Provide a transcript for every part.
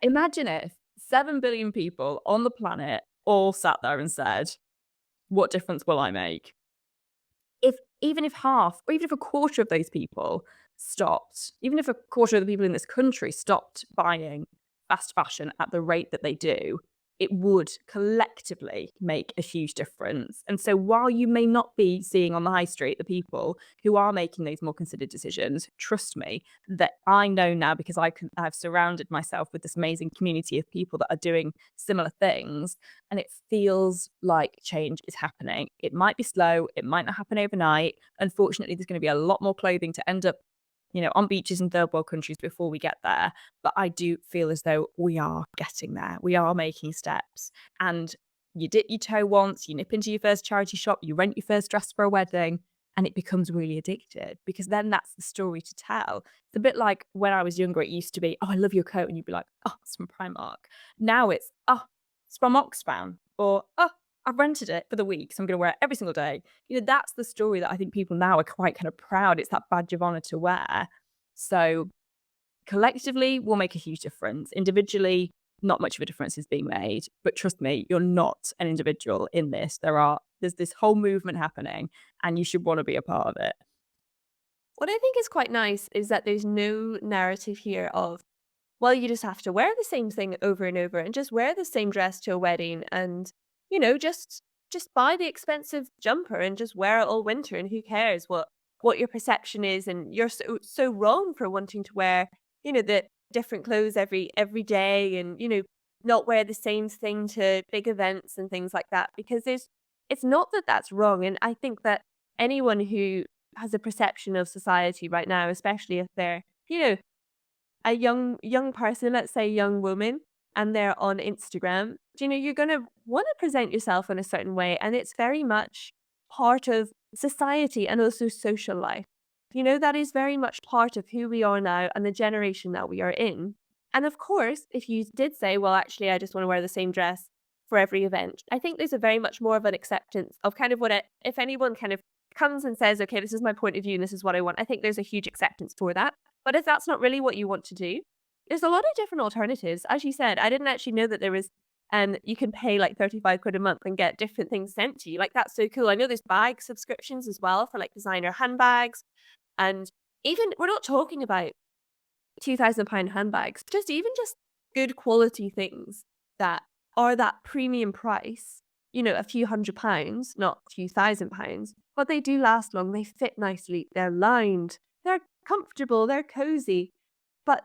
Imagine if 7 billion people on the planet all sat there and said, what difference will I make? If even if half or even if a quarter of those people stopped, even if a quarter of the people in this country stopped buying fast fashion at the rate that they do, it would collectively make a huge difference. And so while you may not be seeing on the high street the people who are making those more considered decisions, trust me that I know now because I've surrounded myself with this amazing community of people that are doing similar things, and it feels like change is happening. It might be slow, it might not happen overnight. Unfortunately, there's going to be a lot more clothing to end up, on beaches in third world countries before we get there. But I do feel as though we are getting there. We are making steps. And you dip your toe once, you nip into your first charity shop, you rent your first dress for a wedding, and it becomes really addictive because then that's the story to tell. It's a bit like when I was younger, it used to be, oh, I love your coat. And you'd be like, oh, it's from Primark. Now it's, oh, it's from Oxfam. Or, oh, I've rented it for the week, so I'm going to wear it every single day. That's the story that I think people now are quite kind of proud. It's that badge of honor to wear. So collectively, we'll make a huge difference. Individually, not much of a difference is being made. But trust me, you're not an individual in this. There's this whole movement happening, and you should want to be a part of it. What I think is quite nice is that there's no narrative here of, well, you just have to wear the same thing over and over and just wear the same dress to a wedding and, just buy the expensive jumper and just wear it all winter and who cares what your perception is, and you're so wrong for wanting to wear, the different clothes every day and, not wear the same thing to big events and things like that, because it's not that that's wrong. And I think that anyone who has a perception of society right now, especially if they're, a young person, let's say young woman, and they're on Instagram, you're going to want to present yourself in a certain way. And it's very much part of society and also social life. That is very much part of who we are now and the generation that we are in. And of course, if you did say, well, actually, I just want to wear the same dress for every event, I think there's a very much more of an acceptance of kind of if anyone kind of comes and says, okay, this is my point of view and this is what I want, I think there's a huge acceptance for that. But if that's not really what you want to do, there's a lot of different alternatives. As you said, I didn't actually know that there was, you can pay like 35 quid a month and get different things sent to you. Like, that's so cool. I know there's bag subscriptions as well for like designer handbags. And even, we're not talking about £2,000 handbags, just good quality things that are that premium price, a few £100s, not a few £1,000s, but they do last long. They fit nicely. They're lined. They're comfortable. They're cozy. But,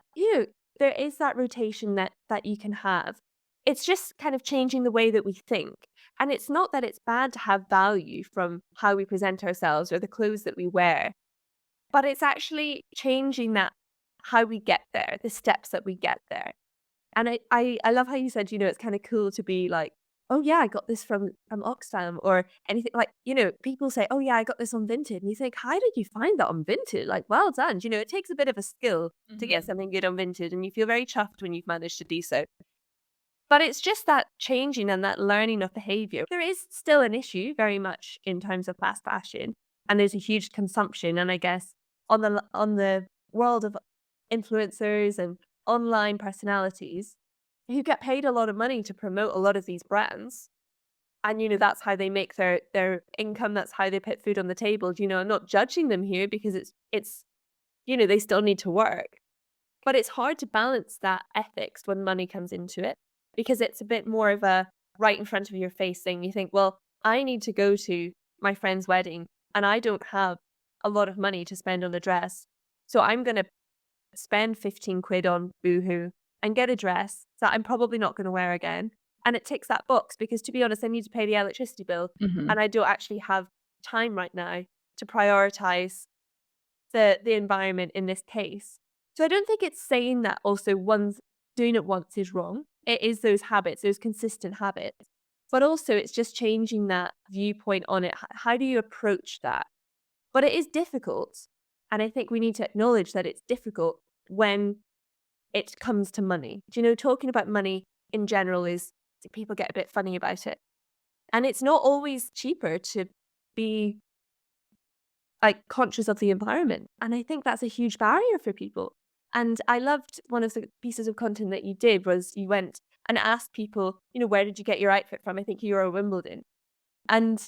there is that rotation that you can have. It's just kind of changing the way that we think. And it's not that it's bad to have value from how we present ourselves or the clothes that we wear, but it's actually changing that, how we get there, the steps that we get there. And I love how you said, it's kind of cool to be like, oh yeah, I got this from Oxfam or anything, like, people say, oh yeah, I got this on Vinted. And you think, how did you find that on Vinted? Like, well done. It takes a bit of a skill to get something good on Vinted, and you feel very chuffed when you've managed to do so. But it's just that changing and that learning of behavior. There is still an issue very much in terms of fast fashion, and there's a huge consumption. And I guess on the world of influencers and online personalities who get paid a lot of money to promote a lot of these brands. And, that's how they make their income. That's how they put food on the table. I'm not judging them here because it's they still need to work. But it's hard to balance that ethics when money comes into it, because it's a bit more of a right in front of your face thing. You think, well, I need to go to my friend's wedding and I don't have a lot of money to spend on a dress. So I'm going to spend 15 quid on Boohoo and get a dress that I'm probably not going to wear again. And it ticks that box because, to be honest, I need to pay the electricity bill. Mm-hmm. And I don't actually have time right now to prioritize the environment in this case. So I don't think it's saying that also one's doing it once is wrong. It is those habits, those consistent habits. But also it's just changing that viewpoint on it. How do you approach that? But it is difficult. And I think we need to acknowledge that it's difficult when it comes to money. Talking about money in general is, people get a bit funny about it. And it's not always cheaper to be like conscious of the environment. And I think that's a huge barrier for people. And I loved one of the pieces of content that you did was you went and asked people, where did you get your outfit from? I think you were at Wimbledon. And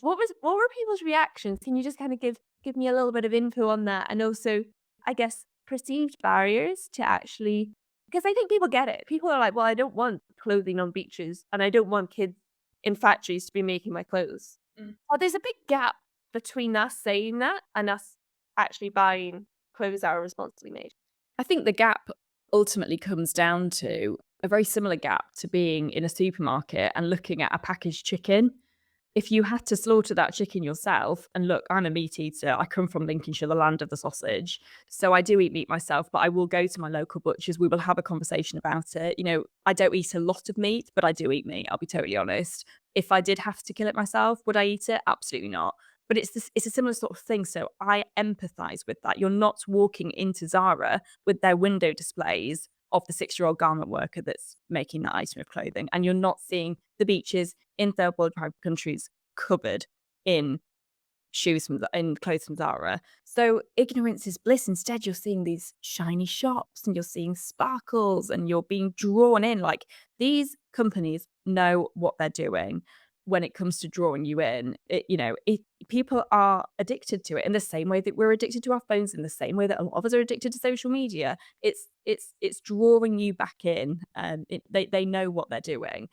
what were people's reactions? Can you just kind of give me a little bit of info on that? And also, I guess, perceived barriers to actually, because I think people get it. People are like, well, I don't want clothing on beaches and I don't want kids in factories to be making my clothes. Well, there's a big gap between us saying that and us actually buying clothes that are responsibly made. I think the gap ultimately comes down to a very similar gap to being in a supermarket and looking at a packaged chicken. If you had to slaughter that chicken yourself, and look, I'm a meat eater. I come from Lincolnshire, the land of the sausage. So I do eat meat myself, but I will go to my local butchers. We will have a conversation about it. I don't eat a lot of meat, but I do eat meat. I'll be totally honest. If I did have to kill it myself, would I eat it? Absolutely not. But it's a similar sort of thing. So I empathize with that. You're not walking into Zara with their window displays of the 6-year-old garment worker that's making that item of clothing. And you're not seeing the beaches in third world countries covered in in clothes from Zara. So ignorance is bliss. Instead, you're seeing these shiny shops and you're seeing sparkles and you're being drawn in. Like, these companies know what they're doing when it comes to drawing you in. People are addicted to it in the same way that we're addicted to our phones, in the same way that a lot of us are addicted to social media. It's drawing you back in, and they know what they're doing.